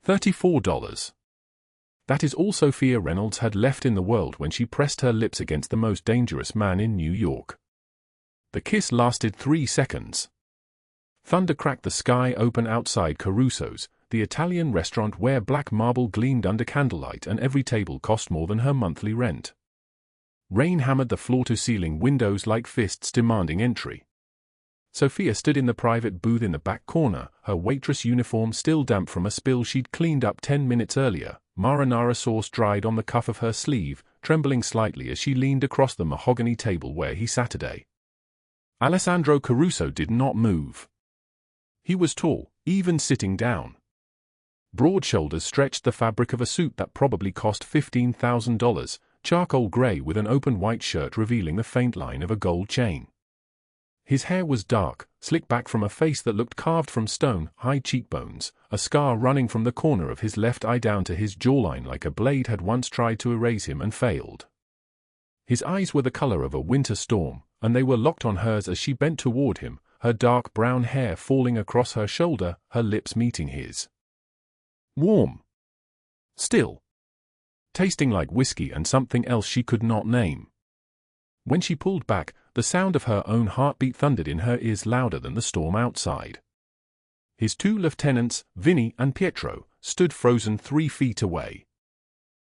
$34. That is all Sofia Reynolds had left in the world when she pressed her lips against the most dangerous man in New York. The kiss lasted 3 seconds. Thunder cracked the sky open outside Caruso's, the Italian restaurant where black marble gleamed under candlelight and every table cost more than her monthly rent. Rain hammered the floor-to-ceiling windows like fists demanding entry. Sofia stood in the private booth in the back corner, her waitress uniform still damp from a spill she'd cleaned up 10 minutes earlier, marinara sauce dried on the cuff of her sleeve, trembling slightly as she leaned across the mahogany table where he sat today. Alessandro Caruso did not move. He was tall, even sitting down. Broad shoulders stretched the fabric of a suit that probably cost $15,000, charcoal gray with an open white shirt revealing the faint line of a gold chain. His hair was dark, slicked back from a face that looked carved from stone, high cheekbones, a scar running from the corner of his left eye down to his jawline like a blade had once tried to erase him and failed. His eyes were the color of a winter storm, and they were locked on hers as she bent toward him, her dark brown hair falling across her shoulder, her lips meeting his. Warm. Still. Tasting like whiskey and something else she could not name. When she pulled back, the sound of her own heartbeat thundered in her ears louder than the storm outside. His 2 lieutenants, Vinny and Pietro, stood frozen 3 feet away.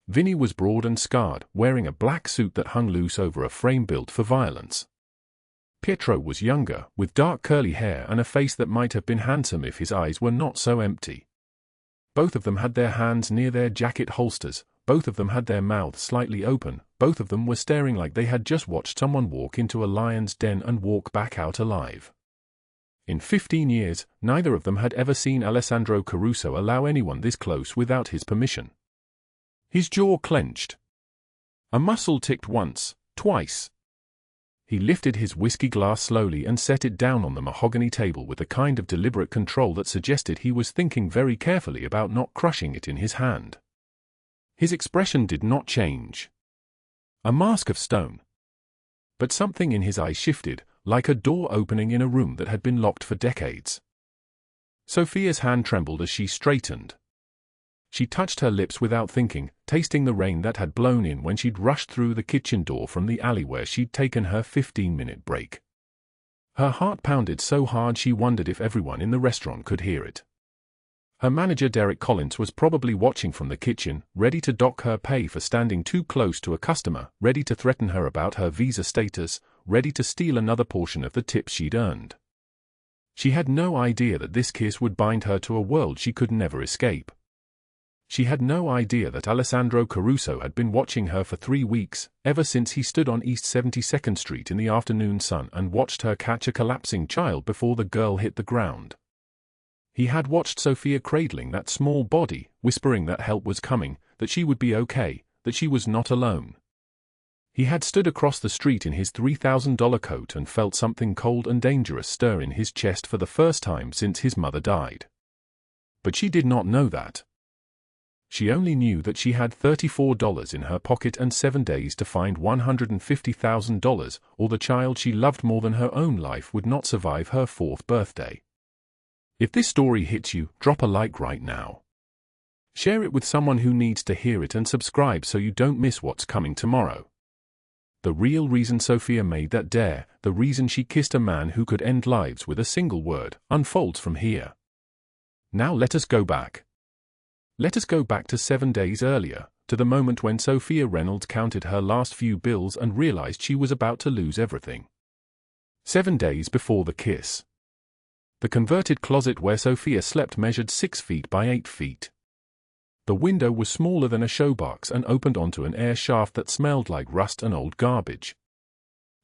Vinny was broad and scarred, wearing a black suit that hung loose over a frame built for violence. Pietro was younger, with dark curly hair and a face that might have been handsome if his eyes were not so empty. Both of them had their hands near their jacket holsters, both of them had their mouths slightly open, both of them were staring like they had just watched someone walk into a lion's den and walk back out alive. In 15 years, neither of them had ever seen Alessandro Caruso allow anyone this close without his permission. His jaw clenched. A muscle ticked once, twice. He lifted his whiskey glass slowly and set it down on the mahogany table with the kind of deliberate control that suggested he was thinking very carefully about not crushing it in his hand. His expression did not change. A mask of stone. But something in his eyes shifted, like a door opening in a room that had been locked for decades. Sofia's hand trembled as she straightened. She touched her lips without thinking, tasting the rain that had blown in when she'd rushed through the kitchen door from the alley where she'd taken her 15-minute break. Her heart pounded so hard she wondered if everyone in the restaurant could hear it. Her manager Derek Collins was probably watching from the kitchen, ready to dock her pay for standing too close to a customer, ready to threaten her about her visa status, ready to steal another portion of the tips she'd earned. She had no idea that this kiss would bind her to a world she could never escape. She had no idea that Alessandro Caruso had been watching her for 3 weeks, ever since he stood on East 72nd Street in the afternoon sun and watched her catch a collapsing child before the girl hit the ground. He had watched Sofia cradling that small body, whispering that help was coming, that she would be okay, that she was not alone. He had stood across the street in his $3,000 coat and felt something cold and dangerous stir in his chest for the first time since his mother died. But she did not know that. She only knew that she had $34 in her pocket and 7 days to find $150,000, or the child she loved more than her own life would not survive her 4th birthday. If this story hits you, drop a like right now. Share it with someone who needs to hear it and subscribe so you don't miss what's coming tomorrow. The real reason Sofia made that dare, the reason she kissed a man who could end lives with a single word, unfolds from here. Now let us go back. Let us go back to 7 days earlier, to the moment when Sofia Reynolds counted her last few bills and realized she was about to lose everything. 7 days before the kiss. The converted closet where Sofia slept measured 6 feet by 8 feet. The window was smaller than a showbox and opened onto an air shaft that smelled like rust and old garbage.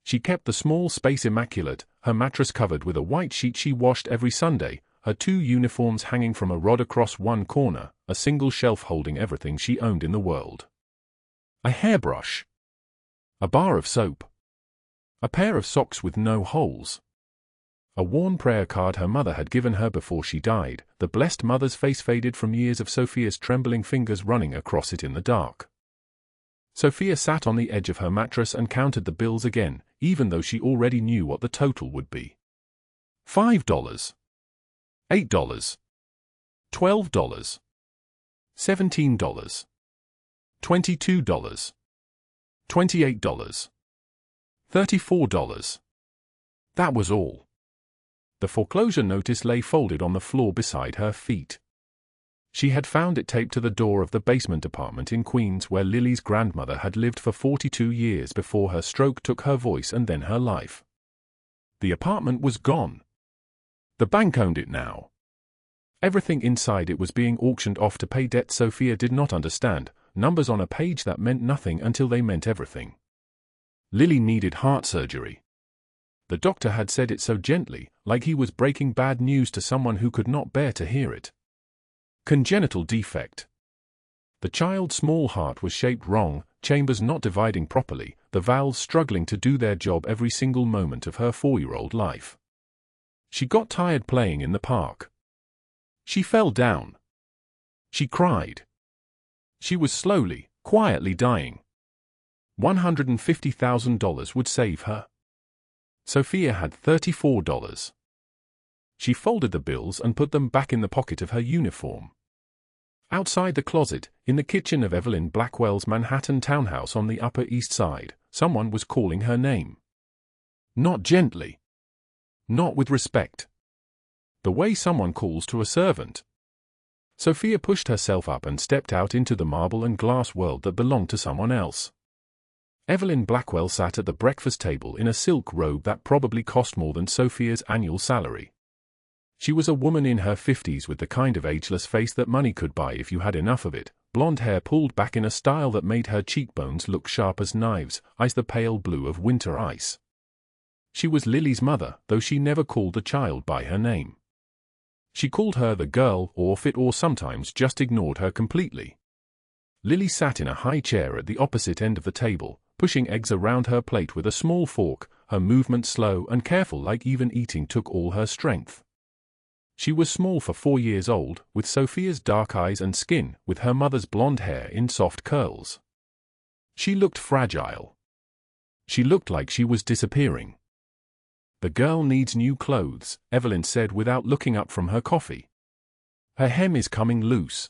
She kept the small space immaculate, her mattress covered with a white sheet she washed every Sunday, her 2 uniforms hanging from a rod across one corner, a single shelf holding everything she owned in the world. A hairbrush. A bar of soap. A pair of socks with no holes. A worn prayer card her mother had given her before she died, the blessed mother's face faded from years of Sofia's trembling fingers running across it in the dark. Sofia sat on the edge of her mattress and counted the bills again, even though she already knew what the total would be. $5. $8. $12. $17. $22. $28. $34. That was all. The foreclosure notice lay folded on the floor beside her feet. She had found it taped to the door of the basement apartment in Queens where Lily's grandmother had lived for 42 years before her stroke took her voice and then her life. The apartment was gone. The bank owned it now. Everything inside it was being auctioned off to pay debts Sofia did not understand, numbers on a page that meant nothing until they meant everything. Lily needed heart surgery. The doctor had said it so gently, like he was breaking bad news to someone who could not bear to hear it. Congenital defect. The child's small heart was shaped wrong, chambers not dividing properly, the valves struggling to do their job every single moment of her 4-year-old life. She got tired playing in the park. She fell down. She cried. She was slowly, quietly dying. $150,000 would save her. Sofia had $34. She folded the bills and put them back in the pocket of her uniform. Outside the closet, in the kitchen of Evelyn Blackwell's Manhattan townhouse on the Upper East Side, someone was calling her name. Not gently. Not with respect. The way someone calls to a servant. Sofia pushed herself up and stepped out into the marble and glass world that belonged to someone else. Evelyn Blackwell sat at the breakfast table in a silk robe that probably cost more than Sofia's annual salary. She was a woman in her 50s with the kind of ageless face that money could buy if you had enough of it, blonde hair pulled back in a style that made her cheekbones look sharp as knives, eyes the pale blue of winter ice. She was Lily's mother, though she never called the child by her name. She called her the girl, orphan, or sometimes just ignored her completely. Lily sat in a high chair at the opposite end of the table, pushing eggs around her plate with a small fork, her movement slow and careful like even eating took all her strength. She was small for 4 years old, with Sofia's dark eyes and skin, with her mother's blonde hair in soft curls. She looked fragile. She looked like she was disappearing. "The girl needs new clothes," Evelyn said without looking up from her coffee. "Her hem is coming loose.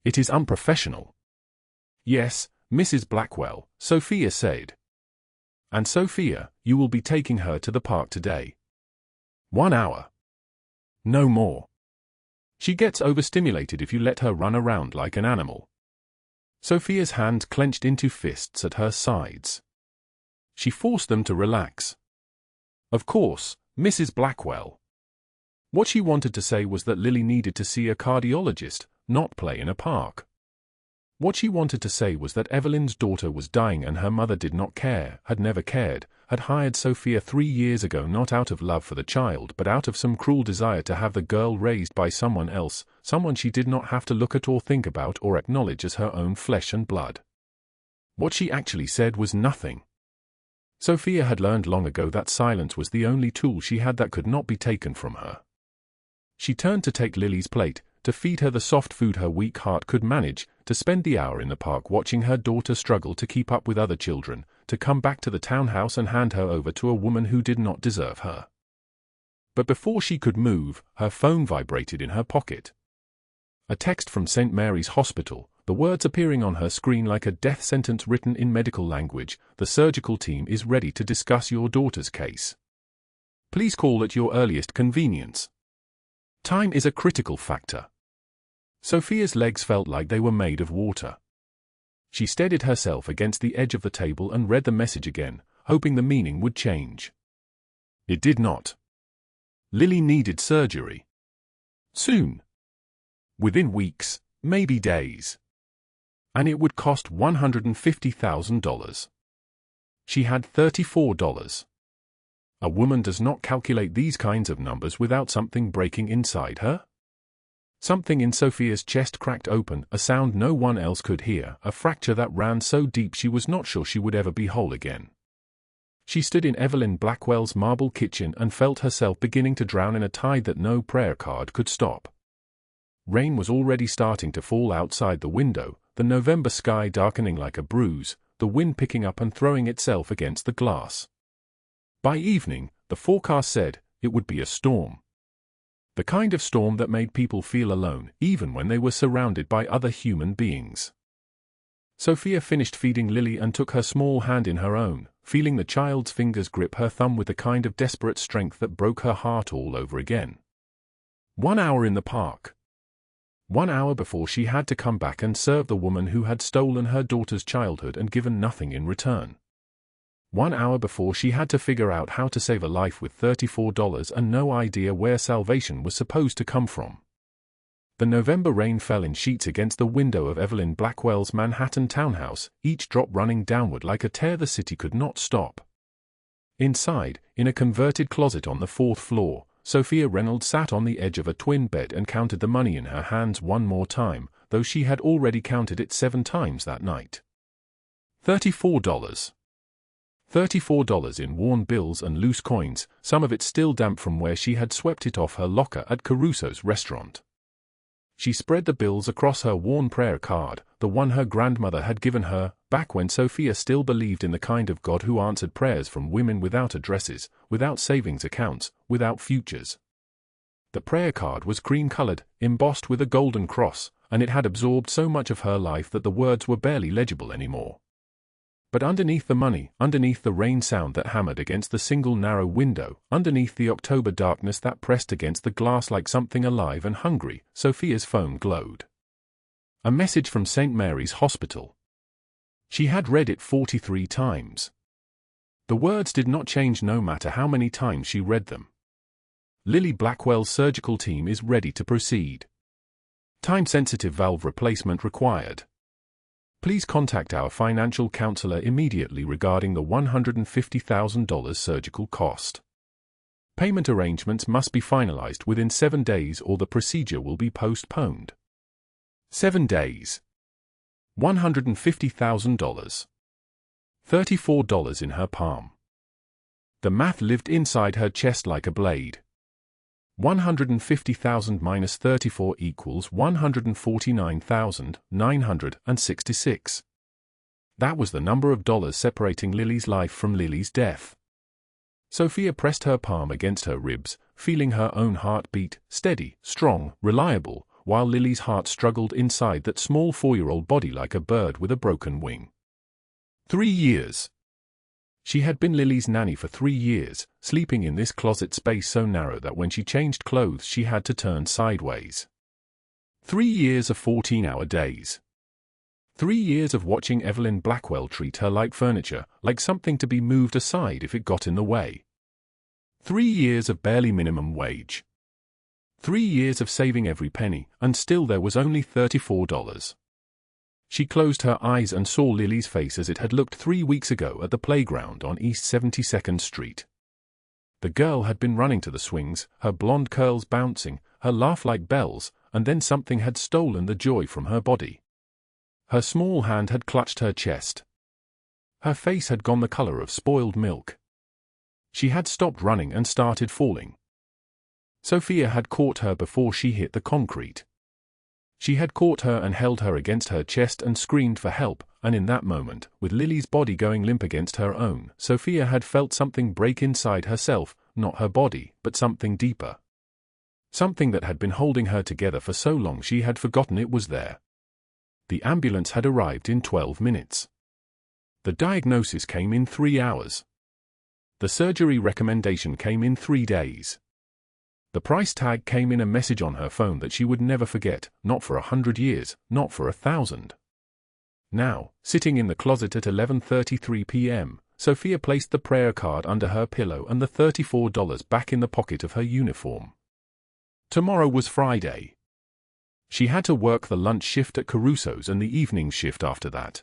It is unprofessional." "Yes, Mrs. Blackwell," Sofia said. "And Sofia, you will be taking her to the park today. 1 hour. No more. She gets overstimulated if you let her run around like an animal." Sofia's hands clenched into fists at her sides. She forced them to relax. "Of course, Mrs. Blackwell." What she wanted to say was that Lily needed to see a cardiologist, not play in a park. What she wanted to say was that Evelyn's daughter was dying and her mother did not care, had never cared, had hired Sofia 3 years ago not out of love for the child but out of some cruel desire to have the girl raised by someone else, someone she did not have to look at or think about or acknowledge as her own flesh and blood. What she actually said was nothing. Sofia had learned long ago that silence was the only tool she had that could not be taken from her. She turned to take Lily's plate, to feed her the soft food her weak heart could manage, to spend the hour in the park watching her daughter struggle to keep up with other children, to come back to the townhouse and hand her over to a woman who did not deserve her. But before she could move, her phone vibrated in her pocket. A text from St. Mary's Hospital, the words appearing on her screen like a death sentence written in medical language. "The surgical team is ready to discuss your daughter's case. Please call at your earliest convenience." Time is a critical factor. Sofia's legs felt like they were made of water. She steadied herself against the edge of the table and read the message again, hoping the meaning would change. It did not. Lily needed surgery. Soon. Within weeks, maybe days. And it would cost $150,000. She had $34. A woman does not calculate these kinds of numbers without something breaking inside her. Something in Sofia's chest cracked open, a sound no one else could hear, a fracture that ran so deep she was not sure she would ever be whole again. She stood in Evelyn Blackwell's marble kitchen and felt herself beginning to drown in a tide that no prayer card could stop. Rain was already starting to fall outside the window, the November sky darkening like a bruise, the wind picking up and throwing itself against the glass. By evening, the forecast said, it would be a storm. The kind of storm that made people feel alone, even when they were surrounded by other human beings. Sofia finished feeding Lily and took her small hand in her own, feeling the child's fingers grip her thumb with the kind of desperate strength that broke her heart all over again. 1 hour in the park. 1 hour before she had to come back and serve the woman who had stolen her daughter's childhood and given nothing in return. 1 hour before she had to figure out how to save a life with $34 and no idea where salvation was supposed to come from. The November rain fell in sheets against the window of Evelyn Blackwell's Manhattan townhouse, each drop running downward like a tear the city could not stop. Inside, in a converted closet on the 4th floor, Sofia Reynolds sat on the edge of a twin bed and counted the money in her hands one more time, though she had already counted it 7 times that night. $34. $34 in worn bills and loose coins, some of it still damp from where she had swept it off her locker at Caruso's restaurant. She spread the bills across her worn prayer card, the one her grandmother had given her, back when Sofia still believed in the kind of God who answered prayers from women without addresses, without savings accounts, without futures. The prayer card was cream-colored, embossed with a golden cross, and it had absorbed so much of her life that the words were barely legible anymore. But underneath the money, underneath the rain sound that hammered against the single narrow window, underneath the October darkness that pressed against the glass like something alive and hungry, Sofia's phone glowed. A message from St. Mary's Hospital. She had read it 43 times. The words did not change no matter how many times she read them. Lily Blackwell's surgical team is ready to proceed. Time-sensitive valve replacement required. Please contact our financial counselor immediately regarding the $150,000 surgical cost. Payment arrangements must be finalized within 7 days or the procedure will be postponed. 7 days. $150,000. $34 in her palm. The math lived inside her chest like a blade. 150,000 minus 34 equals 149,966. That was the number of dollars separating Lily's life from Lily's death. Sofia pressed her palm against her ribs, feeling her own heart beat, steady, strong, reliable, while Lily's heart struggled inside that small 4-year-old body like a bird with a broken wing. 3 years. She had been Lily's nanny for 3 years, sleeping in this closet space so narrow that when she changed clothes she had to turn sideways. 3 years of 14-hour days. 3 years of watching Evelyn Blackwell treat her like furniture, like something to be moved aside if it got in the way. 3 years of barely minimum wage. 3 years of saving every penny, and still there was only $34. She closed her eyes and saw Lily's face as it had looked 3 weeks ago at the playground on East 72nd Street. The girl had been running to the swings, her blonde curls bouncing, her laugh like bells, and then something had stolen the joy from her body. Her small hand had clutched her chest. Her face had gone the color of spoiled milk. She had stopped running and started falling. Sofia had caught her before she hit the concrete. She had caught her and held her against her chest and screamed for help, and in that moment, with Lily's body going limp against her own, Sofia had felt something break inside herself, not her body, but something deeper. Something that had been holding her together for so long she had forgotten it was there. The ambulance had arrived in 12 minutes. The diagnosis came in 3 hours. The surgery recommendation came in 3 days. The price tag came in a message on her phone that she would never forget, not for 100 years, not for 1,000. Now, sitting in the closet at 11:33 p.m., Sofia placed the prayer card under her pillow and the $34 back in the pocket of her uniform. Tomorrow was Friday. She had to work the lunch shift at Caruso's and the evening shift after that.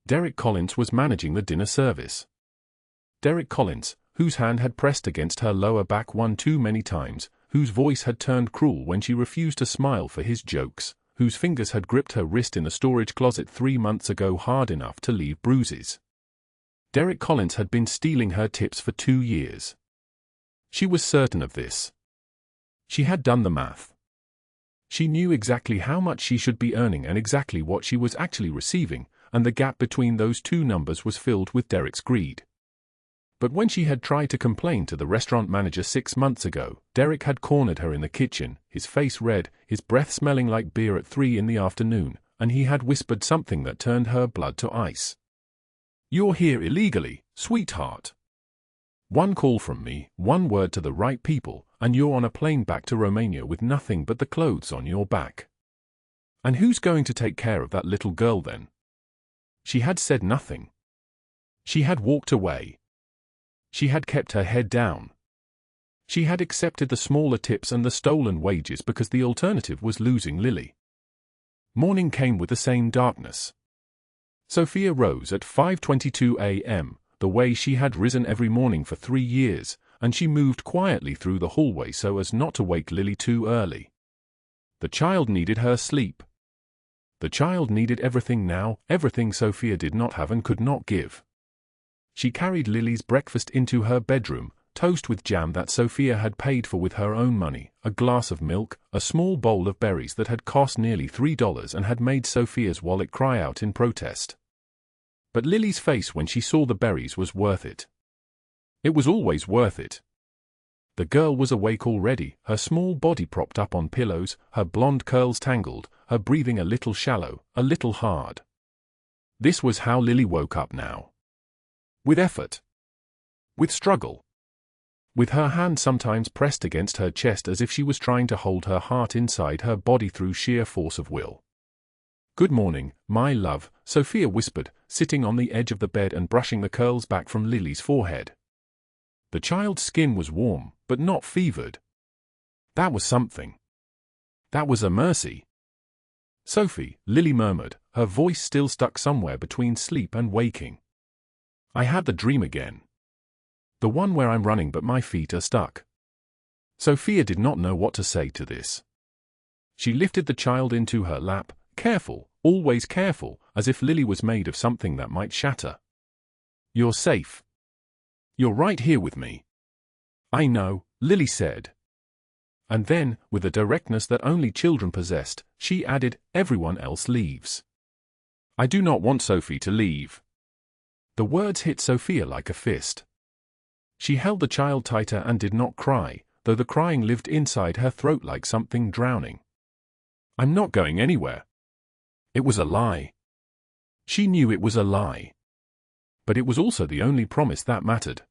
Derek Collins was managing the dinner service. Derek Collins, whose hand had pressed against her lower back one too many times, whose voice had turned cruel when she refused to smile for his jokes, whose fingers had gripped her wrist in the storage closet 3 months ago hard enough to leave bruises. Derek Collins had been stealing her tips for 2 years. She was certain of this. She had done the math. She knew exactly how much she should be earning and exactly what she was actually receiving, and the gap between those two numbers was filled with Derek's greed. But when she had tried to complain to the restaurant manager 6 months ago, Derek had cornered her in the kitchen, his face red, his breath smelling like beer at 3 in the afternoon, and he had whispered something that turned her blood to ice. "You're here illegally, sweetheart. One call from me, one word to the right people, and you're on a plane back to Romania with nothing but the clothes on your back. And who's going to take care of that little girl then?" She had said nothing. She had walked away. She had kept her head down. She had accepted the smaller tips and the stolen wages because the alternative was losing Lily. Morning came with the same darkness. Sofia rose at 5:22 a.m., the way she had risen every morning for 3 years, and she moved quietly through the hallway so as not to wake Lily too early. The child needed her sleep. The child needed everything now, everything Sofia did not have and could not give. She carried Lily's breakfast into her bedroom, toast with jam that Sofia had paid for with her own money, a glass of milk, a small bowl of berries that had cost nearly $3 and had made Sofia's wallet cry out in protest. But Lily's face when she saw the berries was worth it. It was always worth it. The girl was awake already, her small body propped up on pillows, her blonde curls tangled, her breathing a little shallow, a little hard. This was how Lily woke up now. With effort. With struggle. With her hand sometimes pressed against her chest as if she was trying to hold her heart inside her body through sheer force of will. "Good morning, my love," Sofia whispered, sitting on the edge of the bed and brushing the curls back from Lily's forehead. The child's skin was warm, but not fevered. That was something. That was a mercy. "Sophie," Lily murmured, her voice still stuck somewhere between sleep and waking. "I had the dream again. The one where I'm running but my feet are stuck." Sofia did not know what to say to this. She lifted the child into her lap, careful, always careful, as if Lily was made of something that might shatter. "You're safe. You're right here with me." "I know," Lily said. And then, with a directness that only children possessed, she added, "Everyone else leaves. I do not want Sophie to leave." The words hit Sofia like a fist. She held the child tighter and did not cry, though the crying lived inside her throat like something drowning. "I'm not going anywhere." It was a lie. She knew it was a lie. But it was also the only promise that mattered.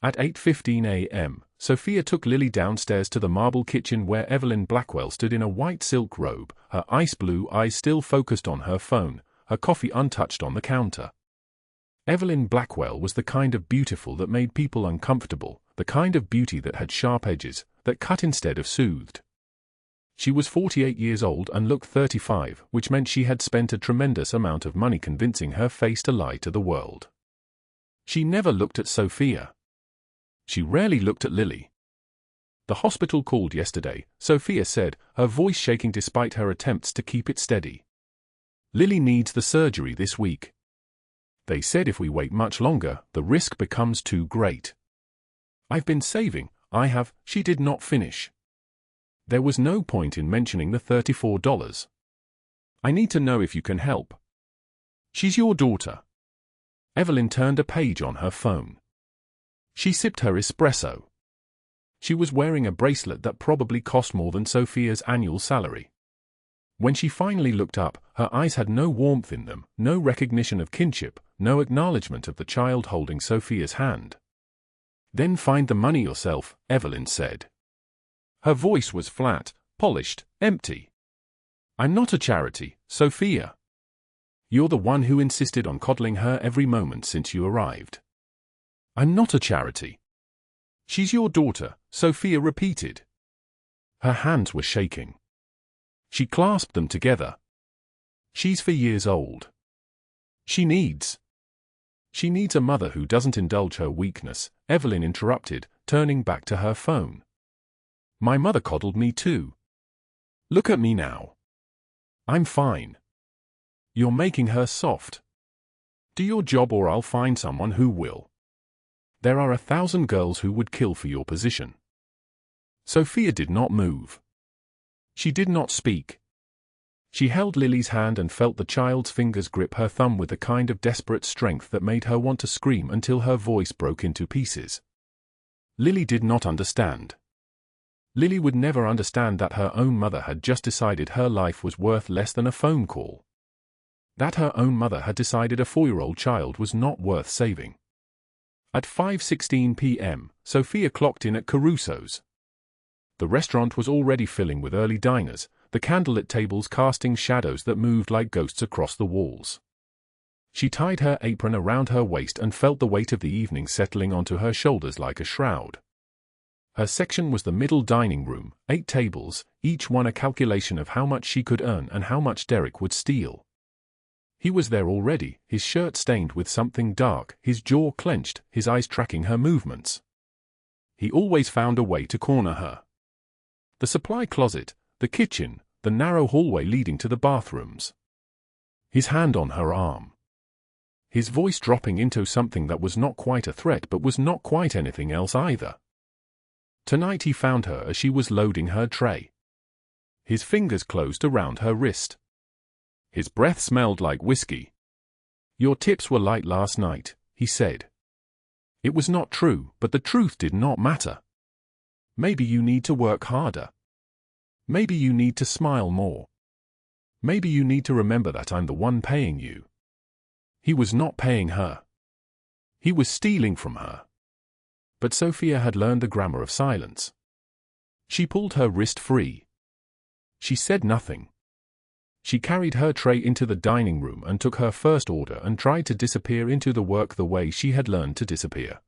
At 8:15 a.m., Sofia took Lily downstairs to the marble kitchen where Evelyn Blackwell stood in a white silk robe, her ice blue eyes still focused on her phone, her coffee untouched on the counter. Evelyn Blackwell was the kind of beautiful that made people uncomfortable, the kind of beauty that had sharp edges, that cut instead of soothed. She was 48 years old and looked 35, which meant she had spent a tremendous amount of money convincing her face to lie to the world. She never looked at Sofia. She rarely looked at Lily. "The hospital called yesterday," Sofia said, her voice shaking despite her attempts to keep it steady. "Lily needs the surgery this week. They said if we wait much longer, the risk becomes too great. I've been saving, I have." She did not finish. There was no point in mentioning the $34. "I need to know if you can help. She's your daughter." Evelyn turned a page on her phone. She sipped her espresso. She was wearing a bracelet that probably cost more than Sofia's annual salary. When she finally looked up, her eyes had no warmth in them, no recognition of kinship, no acknowledgement of the child holding Sofia's hand. "Then find the money yourself," Evelyn said. Her voice was flat, polished, empty. "I'm not a charity, Sofia. You're the one who insisted on coddling her every moment since you arrived." "I'm not a charity." "She's your daughter," Sofia repeated. Her hands were shaking. She clasped them together. "She's 4 years old. She needs a mother who doesn't indulge her weakness," Evelyn interrupted, turning back to her phone. "My mother coddled me too. Look at me now. I'm fine. You're making her soft. Do your job or I'll find someone who will. There are 1,000 girls who would kill for your position." Sofia did not move. She did not speak. She held Lily's hand and felt the child's fingers grip her thumb with the kind of desperate strength that made her want to scream until her voice broke into pieces. Lily did not understand. Lily would never understand that her own mother had just decided her life was worth less than a phone call. That her own mother had decided a 4-year-old child was not worth saving. At 5:16 p.m., Sofia clocked in at Caruso's. The restaurant was already filling with early diners, the candlelit tables casting shadows that moved like ghosts across the walls. She tied her apron around her waist and felt the weight of the evening settling onto her shoulders like a shroud. Her section was the middle dining room, 8 tables, each one a calculation of how much she could earn and how much Derek would steal. He was there already, his shirt stained with something dark, his jaw clenched, his eyes tracking her movements. He always found a way to corner her. The supply closet, the kitchen, the narrow hallway leading to the bathrooms. His hand on her arm. His voice dropping into something that was not quite a threat but was not quite anything else either. Tonight he found her as she was loading her tray. His fingers closed around her wrist. His breath smelled like whiskey. "Your tips were light last night," he said. It was not true, but the truth did not matter. Maybe you need to work harder. Maybe you need to smile more. Maybe you need to remember that I'm the one paying you. He was not paying her. He was stealing from her. But Sofia had learned the grammar of silence. She pulled her wrist free. She said nothing. She carried her tray into the dining room and took her first order and tried to disappear into the work the way she had learned to disappear.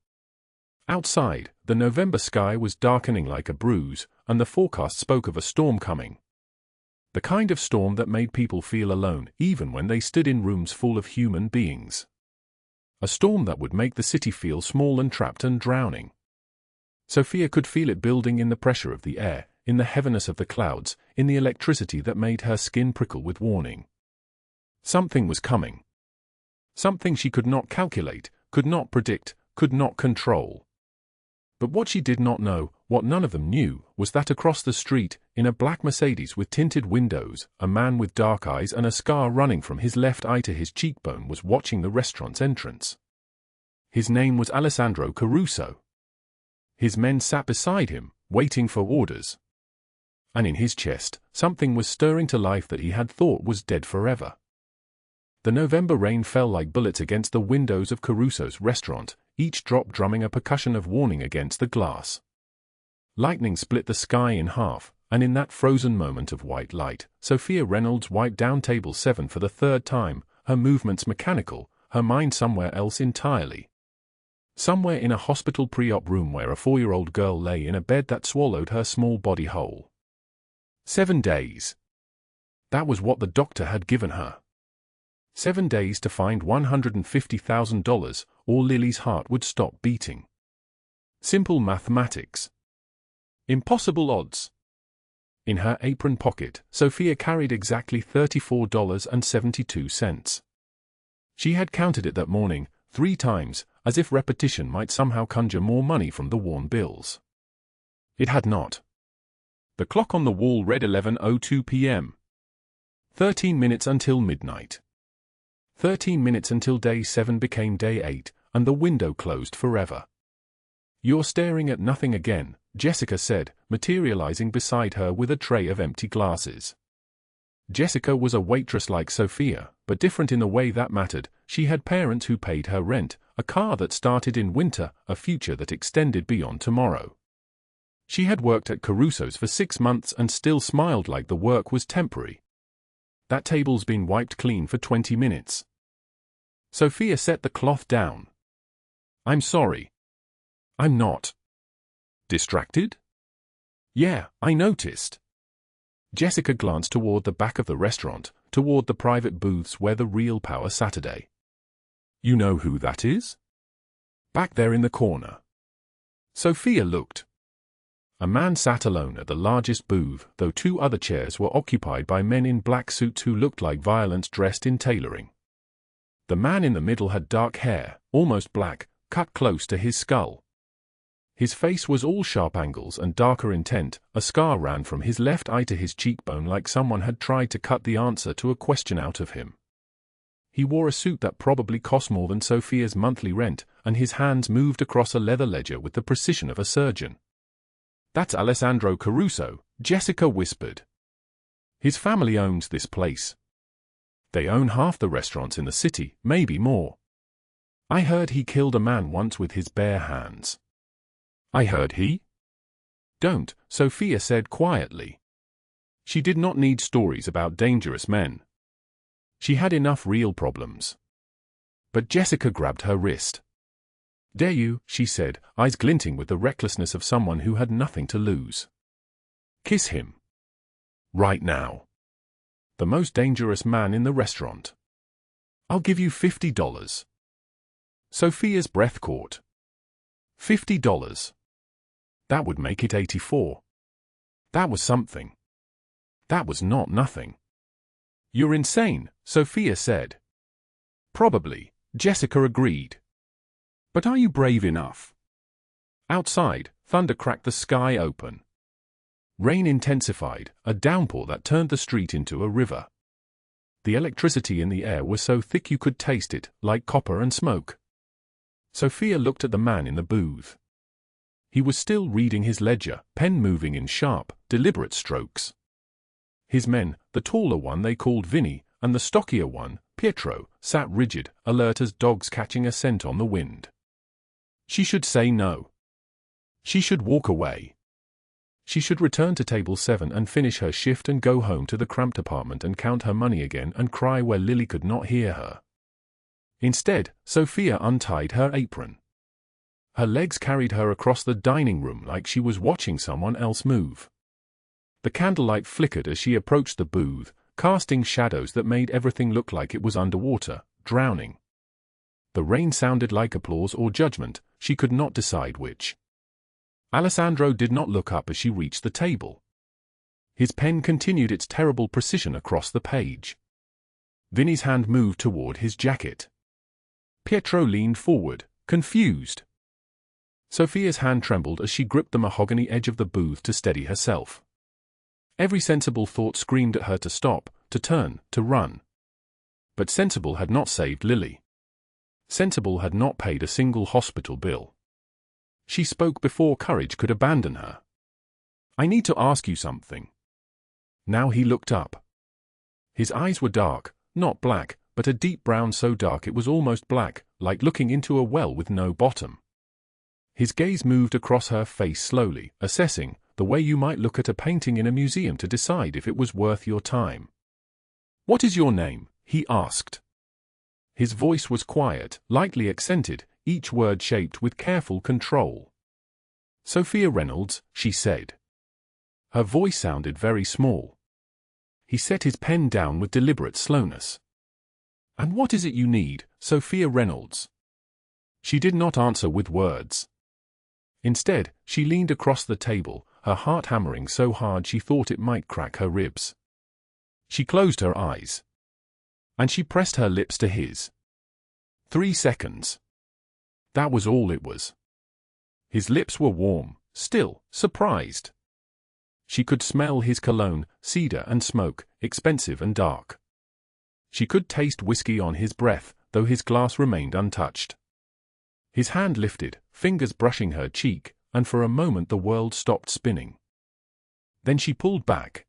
Outside, the November sky was darkening like a bruise, and the forecast spoke of a storm coming. The kind of storm that made people feel alone even when they stood in rooms full of human beings. A storm that would make the city feel small and trapped and drowning. Sofia could feel it building in the pressure of the air, in the heaviness of the clouds, in the electricity that made her skin prickle with warning. Something was coming. Something she could not calculate, could not predict, could not control. But what she did not know, what none of them knew, was that across the street, in a black Mercedes with tinted windows, a man with dark eyes and a scar running from his left eye to his cheekbone was watching the restaurant's entrance. His name was Alessandro Caruso. His men sat beside him, waiting for orders. And in his chest, something was stirring to life that he had thought was dead forever. The November rain fell like bullets against the windows of Caruso's restaurant, each drop drumming a percussion of warning against the glass. Lightning split the sky in half, and in that frozen moment of white light, Sofia Reynolds wiped down table 7 for the 3rd time, her movements mechanical, her mind somewhere else entirely. Somewhere in a hospital pre-op room where a 4-year-old girl lay in a bed that swallowed her small body whole. 7 days. That was what the doctor had given her. 7 days to find $150,000, or Lily's heart would stop beating. Simple mathematics. Impossible odds. In her apron pocket, Sofia carried exactly $34.72. She had counted it that morning, 3 times, as if repetition might somehow conjure more money from the worn bills. It had not. The clock on the wall read 11:02 p.m. 13 minutes until midnight. 13 minutes until day 7 became day 8, and the window closed forever. "You're staring at nothing again," Jessica said, materializing beside her with a tray of empty glasses. Jessica was a waitress like Sofia, but different in the way that mattered. She had parents who paid her rent, a car that started in winter, a future that extended beyond tomorrow. She had worked at Caruso's for 6 months and still smiled like the work was temporary. "That table's been wiped clean for 20 minutes. Sofia set the cloth down. "I'm sorry." "I'm not." "Distracted?" "Yeah, I noticed." Jessica glanced toward the back of the restaurant, toward the private booths where the real power Saturday. "You know who that is?" "Back there in the corner." Sofia looked. A man sat alone at the largest booth, though 2 other chairs were occupied by men in black suits who looked like violence dressed in tailoring. The man in the middle had dark hair, almost black, cut close to his skull. His face was all sharp angles and darker intent. A scar ran from his left eye to his cheekbone like someone had tried to cut the answer to a question out of him. He wore a suit that probably cost more than Sofia's monthly rent, and his hands moved across a leather ledger with the precision of a surgeon. "That's Alessandro Caruso," Jessica whispered. "His family owns this place. They own half the restaurants in the city, maybe more. I heard he killed a man once with his bare hands." "I heard he?" "Don't," Sofia said quietly. She did not need stories about dangerous men. She had enough real problems. But Jessica grabbed her wrist. "Dare you," she said, eyes glinting with the recklessness of someone who had nothing to lose. "Kiss him. Right now. The most dangerous man in the restaurant. I'll give you $50. Sofia's breath caught. $50. That would make it 84. That was something. That was not nothing. "You're insane," Sofia said. "Probably," Jessica agreed. "But are you brave enough?" Outside, thunder cracked the sky open. Rain intensified, a downpour that turned the street into a river. The electricity in the air was so thick you could taste it, like copper and smoke. Sofia looked at the man in the booth. He was still reading his ledger, pen moving in sharp, deliberate strokes. His men, the taller one they called Vinny, and the stockier one, Pietro, sat rigid, alert as dogs catching a scent on the wind. She should say no. She should walk away. She should return to table 7 and finish her shift and go home to the cramped apartment and count her money again and cry where Lily could not hear her. Instead, Sofia untied her apron. Her legs carried her across the dining room like she was watching someone else move. The candlelight flickered as she approached the booth, casting shadows that made everything look like it was underwater, drowning. The rain sounded like applause or judgment, she could not decide which. Alessandro did not look up as she reached the table. His pen continued its terrible precision across the page. Vinny's hand moved toward his jacket. Pietro leaned forward, confused. Sofia's hand trembled as she gripped the mahogany edge of the booth to steady herself. Every sensible thought screamed at her to stop, to turn, to run. But sensible had not saved Lily. Sensible had not paid a single hospital bill. She spoke before courage could abandon her. "I need to ask you something." Now he looked up. His eyes were dark, not black, but a deep brown so dark it was almost black, like looking into a well with no bottom. His gaze moved across her face slowly, assessing, the way you might look at a painting in a museum to decide if it was worth your time. "What is your name?" he asked. His voice was quiet, lightly accented, each word shaped with careful control. "Sofia Reynolds," she said. Her voice sounded very small. He set his pen down with deliberate slowness. "And what is it you need, Sofia Reynolds?" She did not answer with words. Instead, she leaned across the table, her heart hammering so hard she thought it might crack her ribs. She closed her eyes. And she pressed her lips to his. 3 seconds. That was all it was. His lips were warm, still, surprised. She could smell his cologne, cedar and smoke, expensive and dark. She could taste whiskey on his breath, though his glass remained untouched. His hand lifted, fingers brushing her cheek, and for a moment the world stopped spinning. Then she pulled back.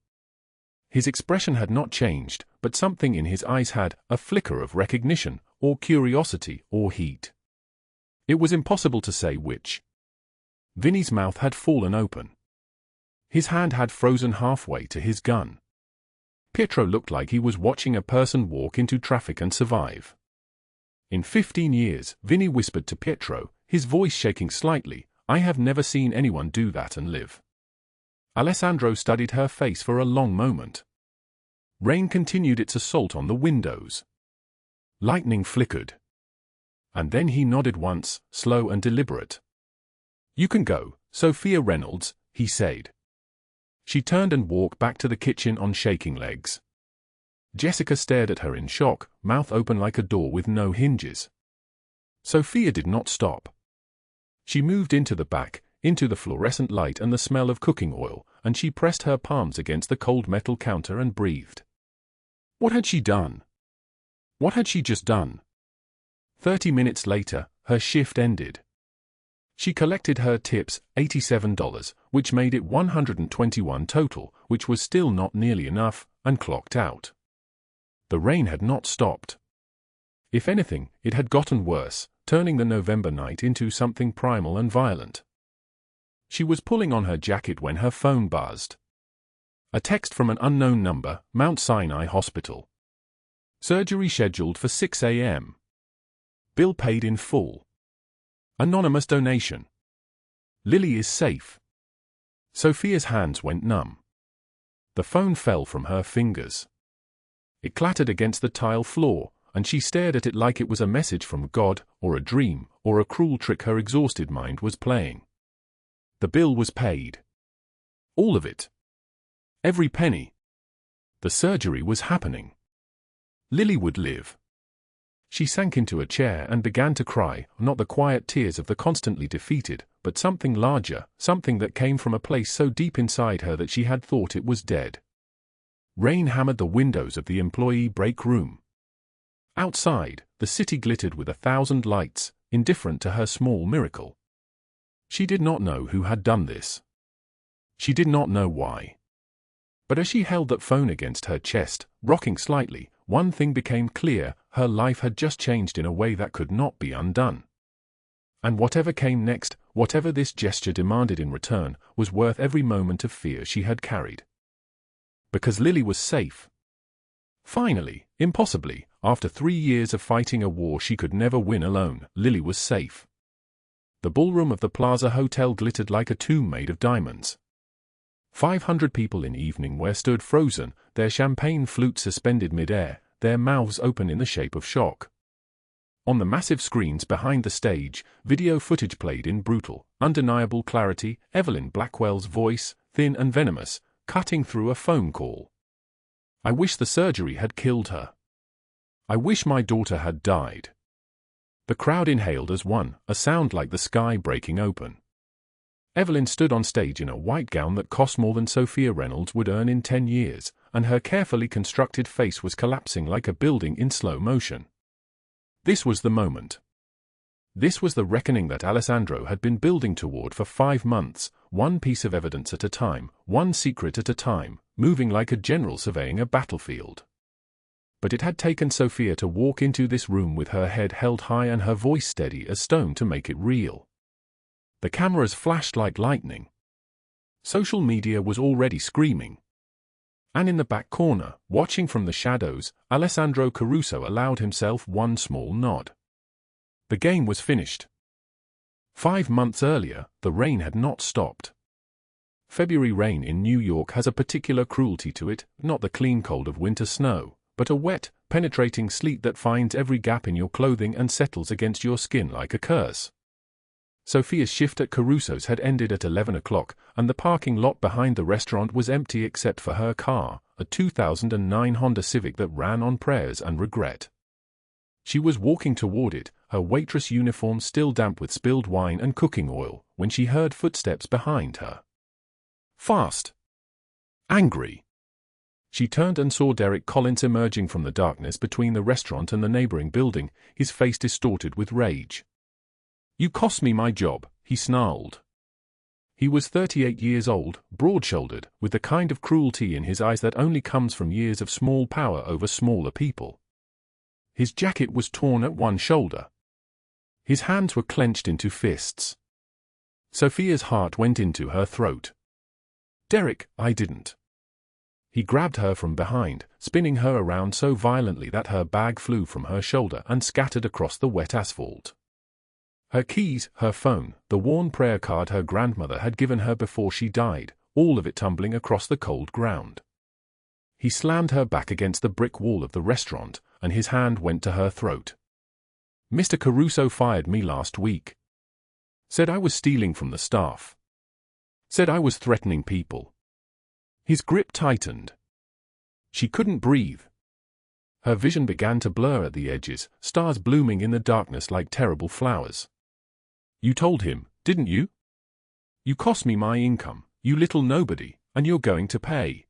His expression had not changed, but something in his eyes had, a flicker of recognition, or curiosity, or heat. It was impossible to say which. Vinny's mouth had fallen open. His hand had frozen halfway to his gun. Pietro looked like he was watching a person walk into traffic and survive. "In 15 years, Vinny whispered to Pietro, his voice shaking slightly, "I have never seen anyone do that and live." Alessandro studied her face for a long moment. Rain continued its assault on the windows. Lightning flickered. And then he nodded once, slow and deliberate. "You can go, Sofia Reynolds," he said. She turned and walked back to the kitchen on shaking legs. Jessica stared at her in shock, mouth open like a door with no hinges. Sofia did not stop. She moved into the back, into the fluorescent light and the smell of cooking oil, and she pressed her palms against the cold metal counter and breathed. What had she done? What had she just done? 30 minutes later, her shift ended. She collected her tips, $87, which made it $121 total, which was still not nearly enough, and clocked out. The rain had not stopped. If anything, it had gotten worse, turning the November night into something primal and violent. She was pulling on her jacket when her phone buzzed. A text from an unknown number, Mount Sinai Hospital. Surgery scheduled for 6 a.m. Bill paid in full. Anonymous donation. Lily is safe. Sofia's hands went numb. The phone fell from her fingers. It clattered against the tile floor, and she stared at it like it was a message from God, or a dream, or a cruel trick her exhausted mind was playing. The bill was paid. All of it. Every penny. The surgery was happening. Lily would live. She sank into a chair and began to cry, not the quiet tears of the constantly defeated, but something larger, something that came from a place so deep inside her that she had thought it was dead. Rain hammered the windows of the employee break room. Outside, the city glittered with 1,000 lights, indifferent to her small miracle. She did not know who had done this. She did not know why. But as she held that phone against her chest, rocking slightly, one thing became clear: her life had just changed in a way that could not be undone. And whatever came next, whatever this gesture demanded in return, was worth every moment of fear she had carried. Because Lily was safe. Finally, impossibly, after 3 years of fighting a war she could never win alone, Lily was safe. The ballroom of the Plaza Hotel glittered like a tomb made of diamonds. 500 people in evening wear stood frozen, their champagne flutes suspended mid-air, their mouths open in the shape of shock. On the massive screens behind the stage, video footage played in brutal, undeniable clarity, Evelyn Blackwell's voice, thin and venomous, cutting through a phone call. I wish the surgery had killed her. I wish my daughter had died. The crowd inhaled as one, a sound like the sky breaking open. Evelyn stood on stage in a white gown that cost more than Sofia Reynolds would earn in 10 years, and her carefully constructed face was collapsing like a building in slow motion. This was the moment. This was the reckoning that Alessandro had been building toward for 5 months, one piece of evidence at a time, one secret at a time, moving like a general surveying a battlefield. But it had taken Sofia to walk into this room with her head held high and her voice steady as stone to make it real. The cameras flashed like lightning. Social media was already screaming. And in the back corner, watching from the shadows, Alessandro Caruso allowed himself one small nod. The game was finished. 5 months earlier, the rain had not stopped. February rain in New York has a particular cruelty to it, not the clean cold of winter snow, but a wet, penetrating sleet that finds every gap in your clothing and settles against your skin like a curse. Sofia's shift at Caruso's had ended at 11 o'clock, and the parking lot behind the restaurant was empty except for her car, a 2009 Honda Civic that ran on prayers and regret. She was walking toward it, her waitress uniform still damp with spilled wine and cooking oil, when she heard footsteps behind her. Fast. Angry. She turned and saw Derek Collins emerging from the darkness between the restaurant and the neighboring building, his face distorted with rage. "You cost me my job," he snarled. He was 38 years old, broad-shouldered, with the kind of cruelty in his eyes that only comes from years of small power over smaller people. His jacket was torn at one shoulder. His hands were clenched into fists. Sofia's heart went into her throat. "Derek, I didn't." He grabbed her from behind, spinning her around so violently that her bag flew from her shoulder and scattered across the wet asphalt. Her keys, her phone, the worn prayer card her grandmother had given her before she died, all of it tumbling across the cold ground. He slammed her back against the brick wall of the restaurant, and his hand went to her throat. "Mr. Caruso fired me last week. Said I was stealing from the staff. Said I was threatening people." His grip tightened. She couldn't breathe. Her vision began to blur at the edges, stars blooming in the darkness like terrible flowers. "You told him, didn't you?" You cost me my income, you little nobody, and you're going to pay.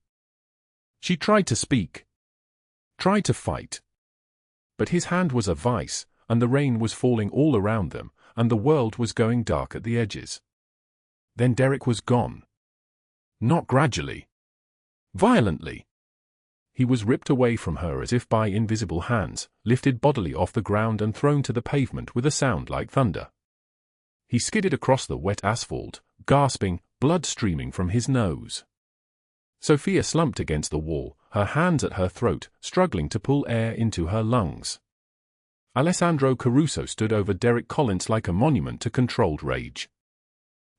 She tried to speak. Tried to fight. But his hand was a vice, and the rain was falling all around them, and the world was going dark at the edges. Then Derek was gone. Not gradually. Violently. He was ripped away from her as if by invisible hands, lifted bodily off the ground and thrown to the pavement with a sound like thunder. He skidded across the wet asphalt, gasping, blood streaming from his nose. Sofia slumped against the wall, her hands at her throat, struggling to pull air into her lungs. Alessandro Caruso stood over Derek Collins like a monument to controlled rage.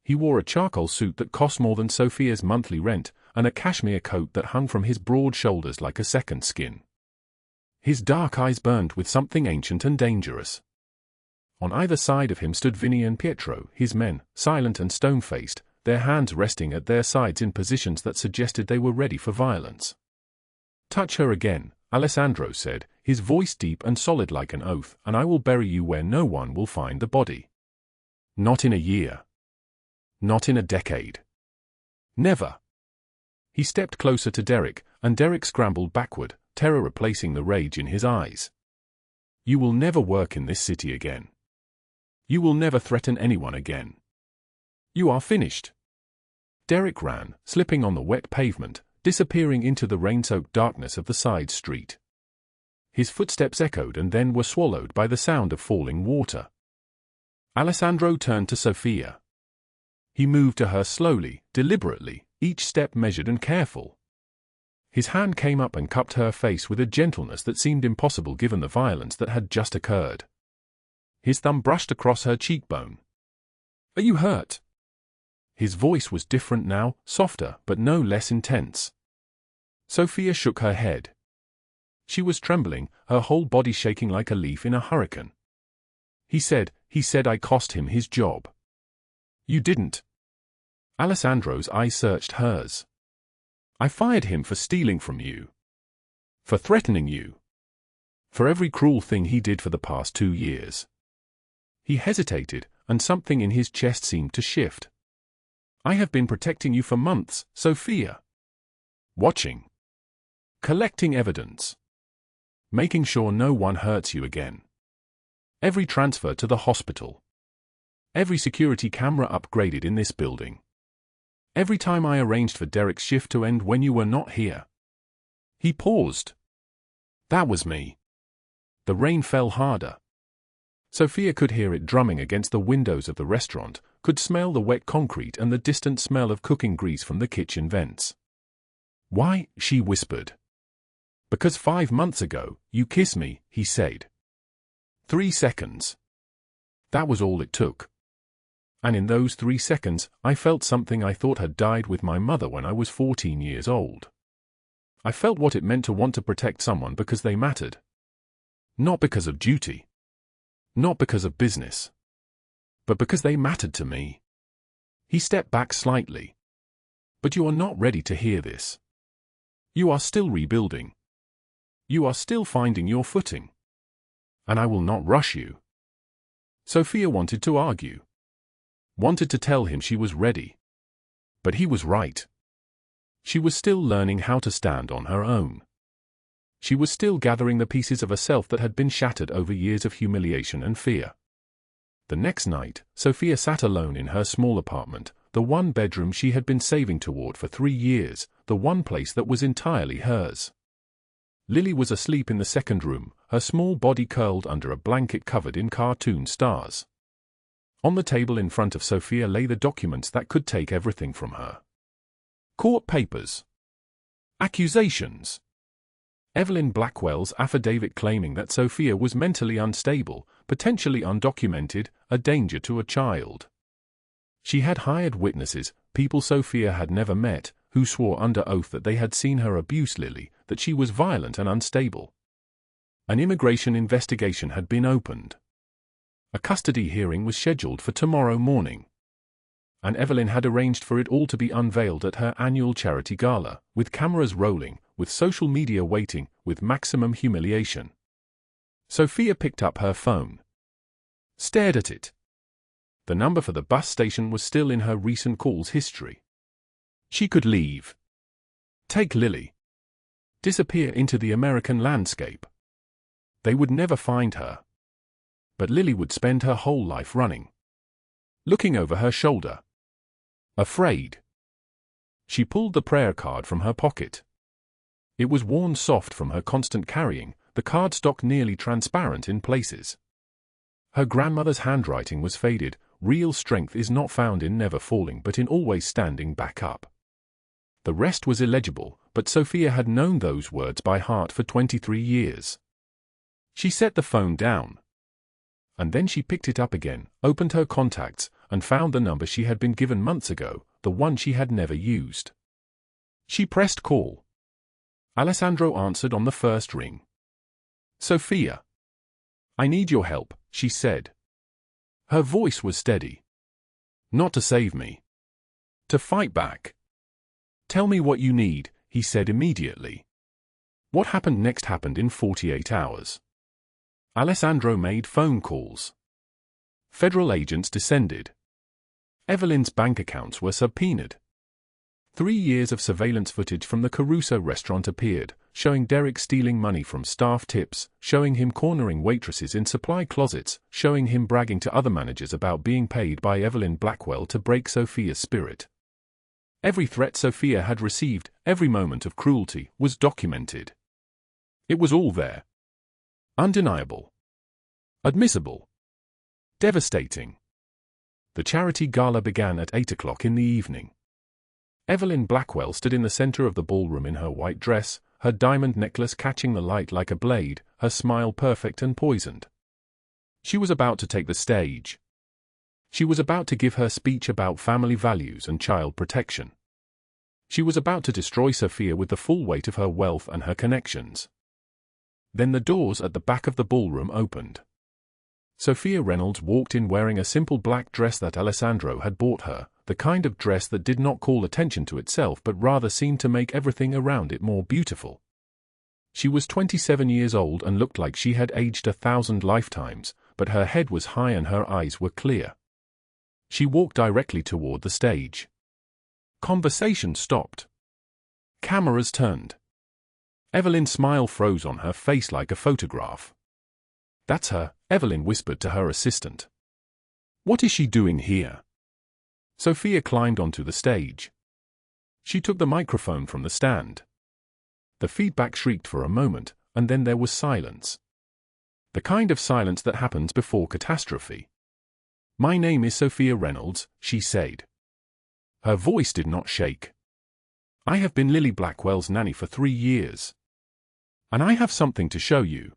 He wore a charcoal suit that cost more than Sofia's monthly rent, and a cashmere coat that hung from his broad shoulders like a second skin. His dark eyes burned with something ancient and dangerous. On either side of him stood Vinny and Pietro, his men, silent and stone-faced, their hands resting at their sides in positions that suggested they were ready for violence. "Touch her again," Alessandro said, his voice deep and solid like an oath, "and I will bury you where no one will find the body. Not in a year. Not in a decade. Never." He stepped closer to Derek, and Derek scrambled backward, terror replacing the rage in his eyes. "You will never work in this city again. You will never threaten anyone again. You are finished." Derek ran, slipping on the wet pavement, disappearing into the rain-soaked darkness of the side street. His footsteps echoed and then were swallowed by the sound of falling water. Alessandro turned to Sofia. He moved to her slowly, deliberately, each step measured and careful. His hand came up and cupped her face with a gentleness that seemed impossible given the violence that had just occurred. His thumb brushed across her cheekbone. "Are you hurt?" His voice was different now, softer but no less intense. Sofia shook her head. She was trembling, her whole body shaking like a leaf in a hurricane. He said, I cost him his job." "You didn't." Alessandro's eyes searched hers. "I fired him for stealing from you. For threatening you. For every cruel thing he did for the past 2 years." He hesitated, and something in his chest seemed to shift. "I have been protecting you for months, Sofia. Watching. Collecting evidence. Making sure no one hurts you again. Every transfer to the hospital. Every security camera upgraded in this building. Every time I arranged for Derek's shift to end when you were not here." He paused. "That was me." The rain fell harder. Sofia could hear it drumming against the windows of the restaurant, could smell the wet concrete and the distant smell of cooking grease from the kitchen vents. "Why?" she whispered. "Because 5 months ago, you kissed me," he said. 3 seconds. That was all it took. And in those 3 seconds, I felt something I thought had died with my mother when I was 14 years old. I felt what it meant to want to protect someone because they mattered. Not because of duty. Not because of business. But because they mattered to me." He stepped back slightly. "But you are not ready to hear this. You are still rebuilding. You are still finding your footing. And I will not rush you." Sofia wanted to argue. Wanted to tell him she was ready. But he was right. She was still learning how to stand on her own. She was still gathering the pieces of a self that had been shattered over years of humiliation and fear. The next night, Sofia sat alone in her small apartment, the one bedroom she had been saving toward for 3 years, the one place that was entirely hers. Lily was asleep in the second room, her small body curled under a blanket covered in cartoon stars. On the table in front of Sofia lay the documents that could take everything from her. Court papers. Accusations. Evelyn Blackwell's affidavit claiming that Sofia was mentally unstable, potentially undocumented, a danger to a child. She had hired witnesses, people Sofia had never met, who swore under oath that they had seen her abuse Lily, that she was violent and unstable. An immigration investigation had been opened. A custody hearing was scheduled for tomorrow morning. And Evelyn had arranged for it all to be unveiled at her annual charity gala, with cameras rolling, with social media waiting, with maximum humiliation. Sofia picked up her phone. Stared at it. The number for the bus station was still in her recent calls history. She could leave. Take Lily. Disappear into the American landscape. They would never find her. But Lily would spend her whole life running. Looking over her shoulder. Afraid. She pulled the prayer card from her pocket. It was worn soft from her constant carrying, the cardstock nearly transparent in places. Her grandmother's handwriting was faded. Real strength is not found in never falling but in always standing back up. The rest was illegible, but Sofia had known those words by heart for 23 years. She set the phone down. And then she picked it up again, opened her contacts, and found the number she had been given months ago, the one she had never used. She pressed call. Alessandro answered on the first ring. Sofia. I need your help, she said. Her voice was steady. Not to save me. To fight back. Tell me what you need, he said immediately. What happened next happened in 48 hours. Alessandro made phone calls. Federal agents descended. Evelyn's bank accounts were subpoenaed. 3 years of surveillance footage from the Caruso restaurant appeared, showing Derek stealing money from staff tips, showing him cornering waitresses in supply closets, showing him bragging to other managers about being paid by Evelyn Blackwell to break Sofia's spirit. Every threat Sofia had received, every moment of cruelty, was documented. It was all there. Undeniable. Admissible. Devastating. The charity gala began at 8 o'clock in the evening. Evelyn Blackwell stood in the center of the ballroom in her white dress, her diamond necklace catching the light like a blade, her smile perfect and poisoned. She was about to take the stage. She was about to give her speech about family values and child protection. She was about to destroy Sofia with the full weight of her wealth and her connections. Then the doors at the back of the ballroom opened. Sofia Reynolds walked in wearing a simple black dress that Alessandro had bought her, the kind of dress that did not call attention to itself but rather seemed to make everything around it more beautiful. She was 27 years old and looked like she had aged 1,000 lifetimes, but her head was high and her eyes were clear. She walked directly toward the stage. Conversation stopped. Cameras turned. Evelyn's smile froze on her face like a photograph. That's her, Evelyn whispered to her assistant. What is she doing here? Sofia climbed onto the stage. She took the microphone from the stand. The feedback shrieked for a moment, and then there was silence. The kind of silence that happens before catastrophe. My name is Sofia Reynolds, she said. Her voice did not shake. I have been Lily Blackwell's nanny for 3 years. And I have something to show you.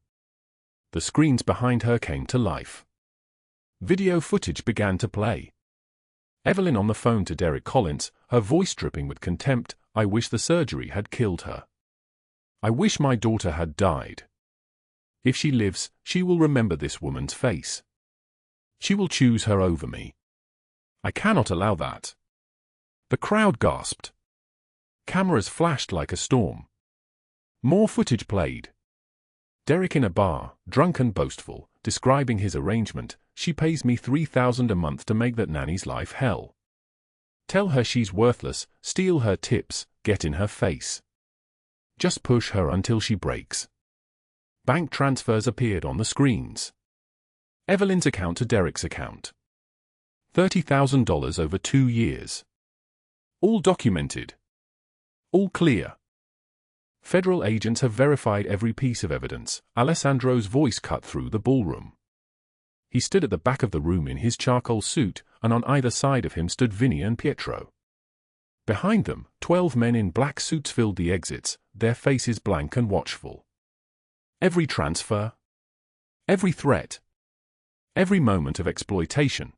The screens behind her came to life. Video footage began to play. Evelyn on the phone to Derek Collins, her voice dripping with contempt. I wish the surgery had killed her. I wish my daughter had died. If she lives, she will remember this woman's face. She will choose her over me. I cannot allow that. The crowd gasped. Cameras flashed like a storm. More footage played. Derek in a bar, drunk and boastful, describing his arrangement. She pays me $3,000 a month to make that nanny's life hell. Tell her she's worthless, steal her tips, get in her face. Just push her until she breaks. Bank transfers appeared on the screens. Evelyn's account to Derek's account. $30,000 over 2 years. All documented. All clear. Federal agents have verified every piece of evidence. Alessandro's voice cut through the ballroom. He stood at the back of the room in his charcoal suit, and on either side of him stood Vinny and Pietro. Behind them, 12 men in black suits filled the exits, their faces blank and watchful. Every transfer. Every threat. Every moment of exploitation.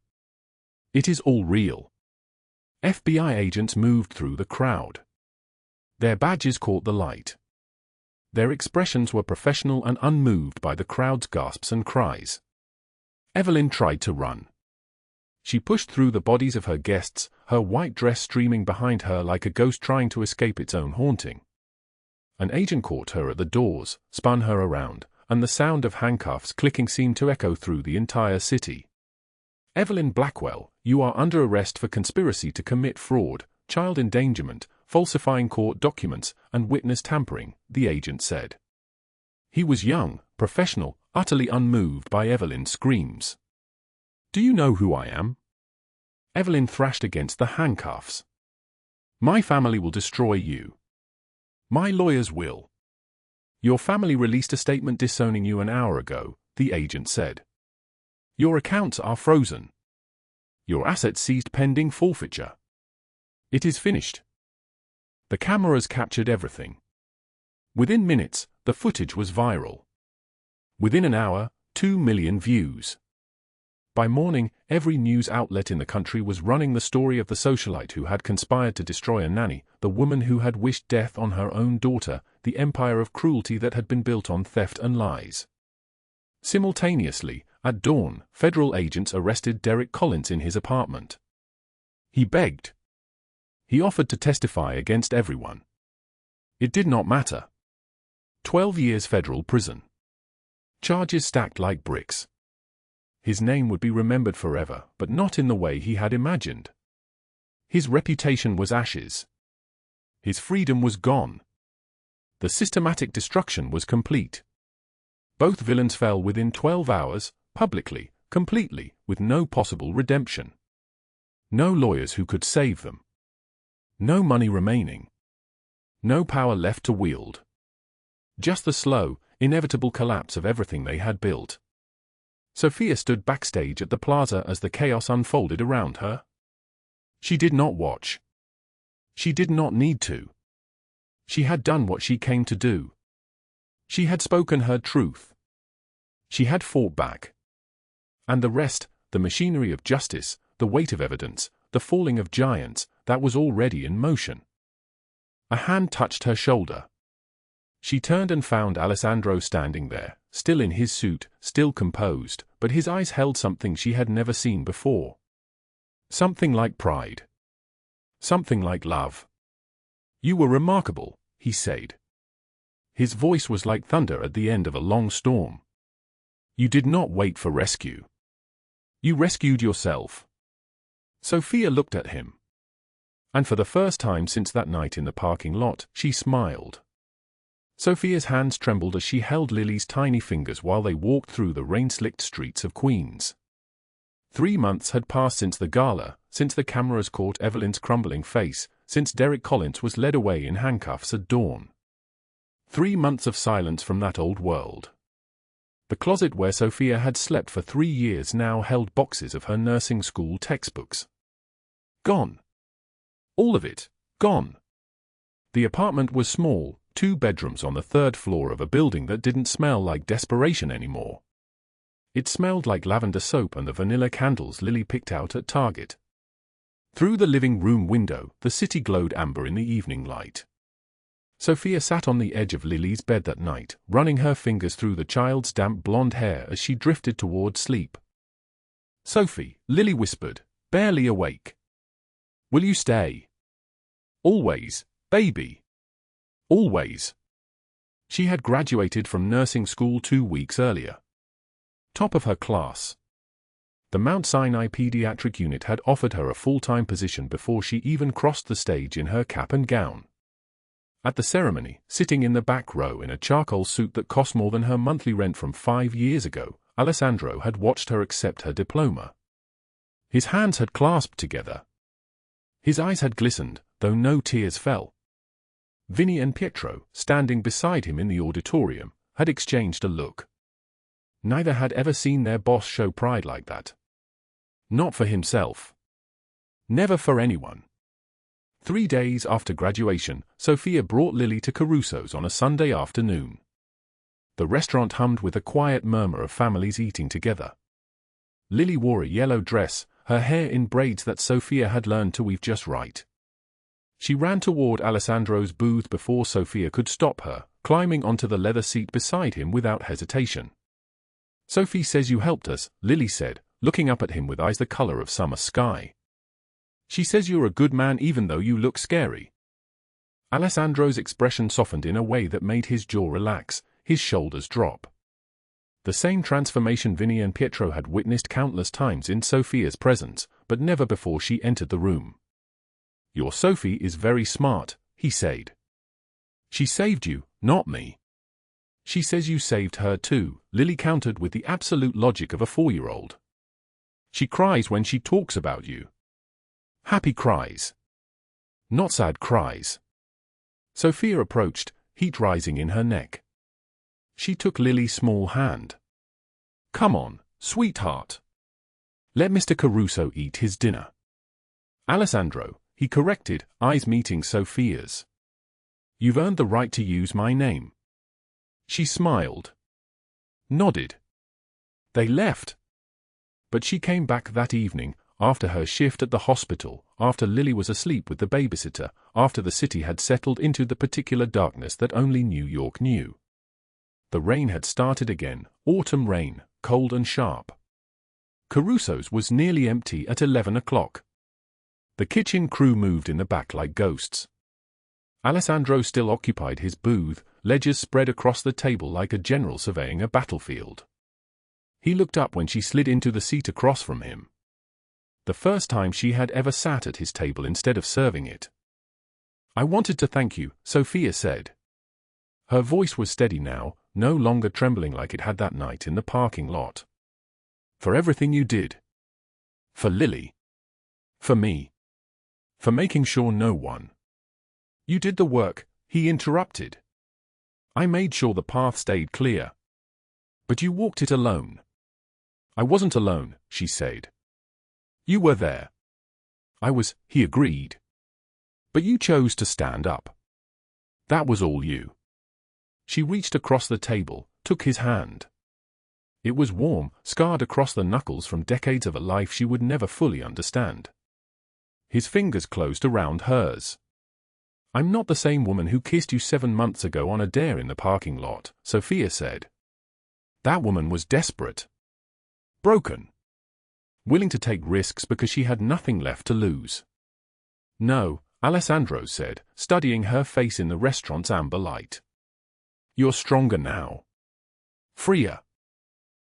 It is all real. FBI agents moved through the crowd. Their badges caught the light. Their expressions were professional and unmoved by the crowd's gasps and cries. Evelyn tried to run. She pushed through the bodies of her guests, her white dress streaming behind her like a ghost trying to escape its own haunting. An agent caught her at the doors, spun her around, and the sound of handcuffs clicking seemed to echo through the entire city. Evelyn Blackwell, you are under arrest for conspiracy to commit fraud, child endangerment, falsifying court documents, and witness tampering, the agent said. He was young, professional, utterly unmoved by Evelyn's screams. Do you know who I am? Evelyn thrashed against the handcuffs. My family will destroy you. My lawyers will. Your family released a statement disowning you an hour ago, the agent said. Your accounts are frozen. Your assets seized pending forfeiture. It is finished. The cameras captured everything. Within minutes, the footage was viral. Within an hour, 2 million views. By morning, every news outlet in the country was running the story of the socialite who had conspired to destroy a nanny, the woman who had wished death on her own daughter, the empire of cruelty that had been built on theft and lies. Simultaneously, at dawn, federal agents arrested Derek Collins in his apartment. He begged. He offered to testify against everyone. It did not matter. 12 years federal prison. Charges stacked like bricks. His name would be remembered forever, but not in the way he had imagined. His reputation was ashes. His freedom was gone. The systematic destruction was complete. Both villains fell within 12 hours, publicly, completely, with no possible redemption. No lawyers who could save them. No money remaining. No power left to wield. Just the slow, inevitable collapse of everything they had built. Sofia stood backstage at the plaza as the chaos unfolded around her. She did not watch. She did not need to. She had done what she came to do. She had spoken her truth. She had fought back. And the rest, the machinery of justice, the weight of evidence, the falling of giants, that was already in motion. A hand touched her shoulder. She turned and found Alessandro standing there, still in his suit, still composed, but his eyes held something she had never seen before. Something like pride. Something like love. You were remarkable, he said. His voice was like thunder at the end of a long storm. You did not wait for rescue. You rescued yourself. Sofia looked at him. And for the first time since that night in the parking lot, she smiled. Sofia's hands trembled as she held Lily's tiny fingers while they walked through the rain-slicked streets of Queens. 3 months had passed since the gala, since the cameras caught Evelyn's crumbling face, since Derek Collins was led away in handcuffs at dawn. 3 months of silence from that old world. The closet where Sofia had slept for 3 years now held boxes of her nursing school textbooks. Gone. All of it, gone. The apartment was small, 2 bedrooms on the 3rd floor of a building that didn't smell like desperation anymore. It smelled like lavender soap and the vanilla candles Lily picked out at Target. Through the living room window, the city glowed amber in the evening light. Sofia sat on the edge of Lily's bed that night, running her fingers through the child's damp blonde hair as she drifted toward sleep. Sophie, Lily whispered, barely awake. Will you stay? Always, baby. Always. She had graduated from nursing school 2 weeks earlier. Top of her class. The Mount Sinai pediatric unit had offered her a full-time position before she even crossed the stage in her cap and gown. At the ceremony, sitting in the back row in a charcoal suit that cost more than her monthly rent from 5 years ago, Alessandro had watched her accept her diploma. His hands had clasped together. His eyes had glistened, though no tears fell. Vinny and Pietro, standing beside him in the auditorium, had exchanged a look. Neither had ever seen their boss show pride like that. Not for himself. Never for anyone. 3 days after graduation, Sofia brought Lily to Caruso's on a Sunday afternoon. The restaurant hummed with a quiet murmur of families eating together. Lily wore a yellow dress, her hair in braids that Sofia had learned to weave just right. She ran toward Alessandro's booth before Sofia could stop her, climbing onto the leather seat beside him without hesitation. Sophie says you helped us, Lily said, looking up at him with eyes the color of summer sky. She says you're a good man even though you look scary. Alessandro's expression softened in a way that made his jaw relax, his shoulders drop. The same transformation Vinny and Pietro had witnessed countless times in Sofia's presence, but never before she entered the room. "Your Sophie is very smart," he said. "She saved you, not me." "She says you saved her too," Lily countered with the absolute logic of a 4-year-old. "She cries when she talks about you. Happy cries. Not sad cries." Sofia approached, heat rising in her neck. She took Lily's small hand. "Come on, sweetheart. Let Mr. Caruso eat his dinner." "Alessandro," he corrected, eyes meeting Sofia's. "You've earned the right to use my name." She smiled. Nodded. They left. But she came back that evening, after her shift at the hospital, after Lily was asleep with the babysitter, after the city had settled into the particular darkness that only New York knew. The rain had started again, autumn rain, cold and sharp. Caruso's was nearly empty at 11 o'clock. The kitchen crew moved in the back like ghosts. Alessandro still occupied his booth, ledgers spread across the table like a general surveying a battlefield. He looked up when she slid into the seat across from him. The first time she had ever sat at his table instead of serving it. "I wanted to thank you," Sofia said. Her voice was steady now, no longer trembling like it had that night in the parking lot. "For everything you did. For Lily. For me. For making sure no one." "You did the work," he interrupted. "I made sure the path stayed clear. But you walked it alone." "I wasn't alone," she said. "You were there." "I was," he agreed. "But you chose to stand up. That was all you." She reached across the table, took his hand. It was warm, scarred across the knuckles from decades of a life she would never fully understand. His fingers closed around hers. "I'm not the same woman who kissed you 7 months ago on a dare in the parking lot," Sofia said. "That woman was desperate. Broken. Willing to take risks because she had nothing left to lose." "No," Alessandro said, studying her face in the restaurant's amber light. "You're stronger now. Freer.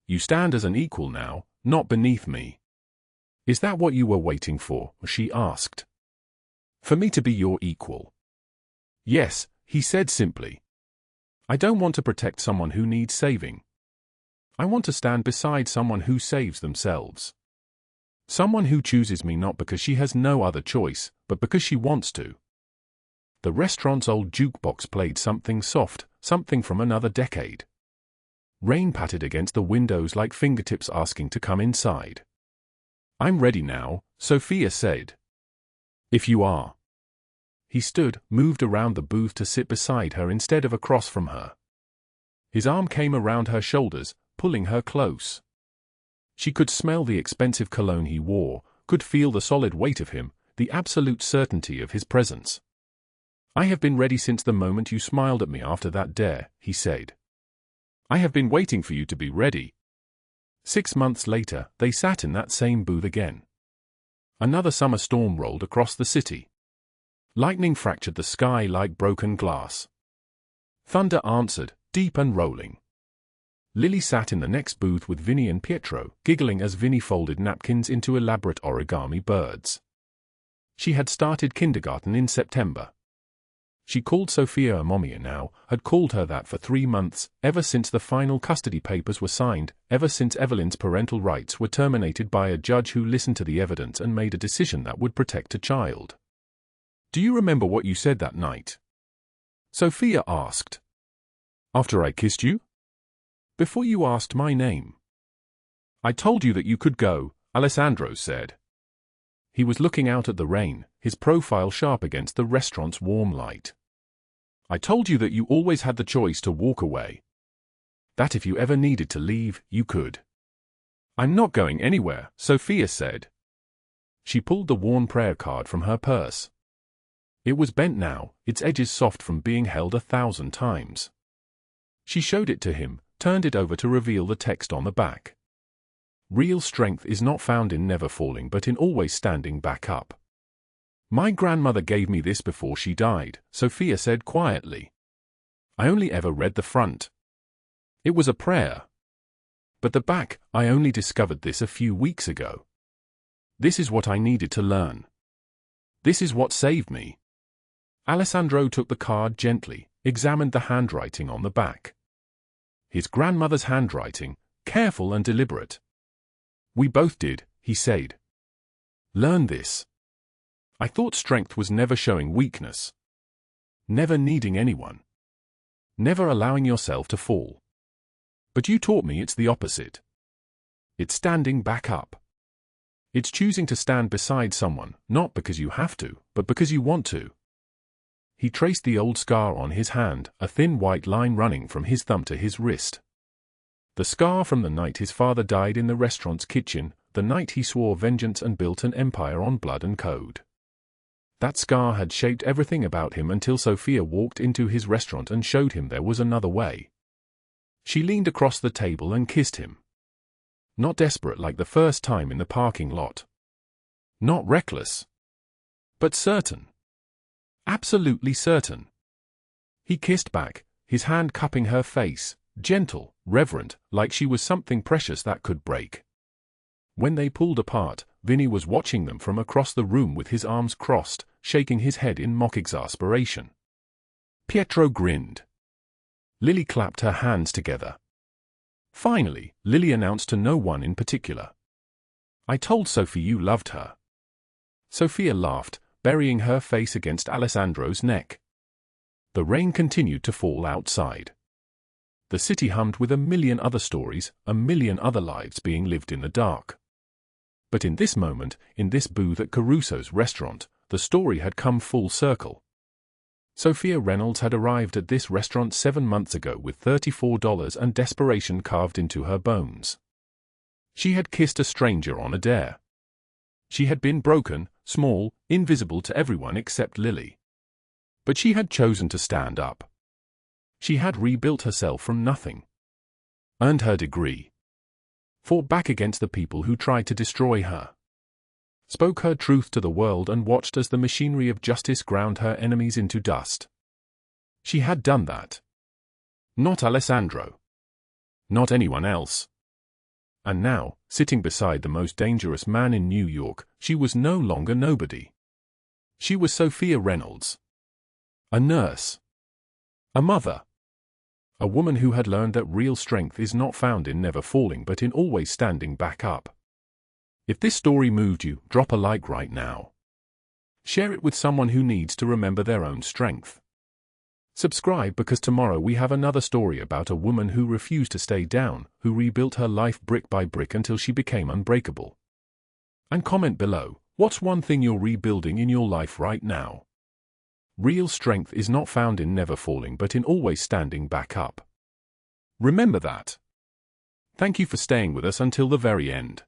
You stand as an equal now, not beneath me." "Is that what you were waiting for?" she asked. "For me to be your equal?" "Yes," he said simply. "I don't want to protect someone who needs saving. I want to stand beside someone who saves themselves. Someone who chooses me not because she has no other choice, but because she wants to." The restaurant's old jukebox played something soft, something from another decade. Rain pattered against the windows like fingertips asking to come inside. "I'm ready now," Sofia said. "If you are." He stood, moved around the booth to sit beside her instead of across from her. His arm came around her shoulders, pulling her close. She could smell the expensive cologne he wore, could feel the solid weight of him, the absolute certainty of his presence. "I have been ready since the moment you smiled at me after that dare," he said. "I have been waiting for you to be ready." 6 months later, they sat in that same booth again. Another summer storm rolled across the city. Lightning fractured the sky like broken glass. Thunder answered, deep and rolling. Lily sat in the next booth with Vinny and Pietro, giggling as Vinny folded napkins into elaborate origami birds. She had started kindergarten in September. She called Sofia a mommy now, had called her that for 3 months, ever since the final custody papers were signed, ever since Evelyn's parental rights were terminated by a judge who listened to the evidence and made a decision that would protect a child. "Do you remember what you said that night?" Sofia asked. "After I kissed you?" "Before you asked my name." "I told you that you could go," Alessandro said. He was looking out at the rain, his profile sharp against the restaurant's warm light. "I told you that you always had the choice to walk away. That if you ever needed to leave, you could." "I'm not going anywhere," Sofia said. She pulled the worn prayer card from her purse. It was bent now, its edges soft from being held 1,000 times. She showed it to him, turned it over to reveal the text on the back. "Real strength is not found in never falling but in always standing back up." "My grandmother gave me this before she died," Sofia said quietly. "I only ever read the front. It was a prayer. But the back, I only discovered this a few weeks ago. This is what I needed to learn. This is what saved me. Alessandro took the card gently, examined the handwriting on the back. His grandmother's handwriting, careful and deliberate. We both did, he said. Learn this. I thought strength was never showing weakness. Never needing anyone. Never allowing yourself to fall. But you taught me it's the opposite. It's standing back up. It's choosing to stand beside someone, not because you have to, but because you want to. He traced the old scar on his hand, a thin white line running from his thumb to his wrist. The scar from the night his father died in the restaurant's kitchen, the night he swore vengeance and built an empire on blood and code. That scar had shaped everything about him until Sofia walked into his restaurant and showed him there was another way. She leaned across the table and kissed him. Not desperate like the first time in the parking lot. Not reckless. But certain. Absolutely certain. He kissed back, his hand cupping her face, gentle, reverent, like she was something precious that could break. When they pulled apart, Vinny was watching them from across the room with his arms crossed, shaking his head in mock exasperation. Pietro grinned. Lily clapped her hands together. Finally, Lily announced to no one in particular. I told Sophie you loved her. Sofia laughed, burying her face against Alessandro's neck. The rain continued to fall outside. The city hummed with a million other stories, a million other lives being lived in the dark. But in this moment, in this booth at Caruso's restaurant, the story had come full circle. Sofia Reynolds had arrived at this restaurant 7 months ago with $34 and desperation carved into her bones. She had kissed a stranger on a dare. She had been broken, small, invisible to everyone except Lily. But she had chosen to stand up. She had rebuilt herself from nothing. Earned her degree. Fought back against the people who tried to destroy her. Spoke her truth to the world and watched as the machinery of justice ground her enemies into dust. She had done that. Not Alessandro. Not anyone else. And now, sitting beside the most dangerous man in New York, she was no longer nobody. She was Sofia Reynolds. A nurse. A mother. A woman who had learned that real strength is not found in never falling but in always standing back up. If this story moved you, drop a like right now. Share it with someone who needs to remember their own strength. Subscribe because tomorrow we have another story about a woman who refused to stay down, who rebuilt her life brick by brick until she became unbreakable. And comment below, what's one thing you're rebuilding in your life right now? Real strength is not found in never falling but in always standing back up. Remember that. Thank you for staying with us until the very end.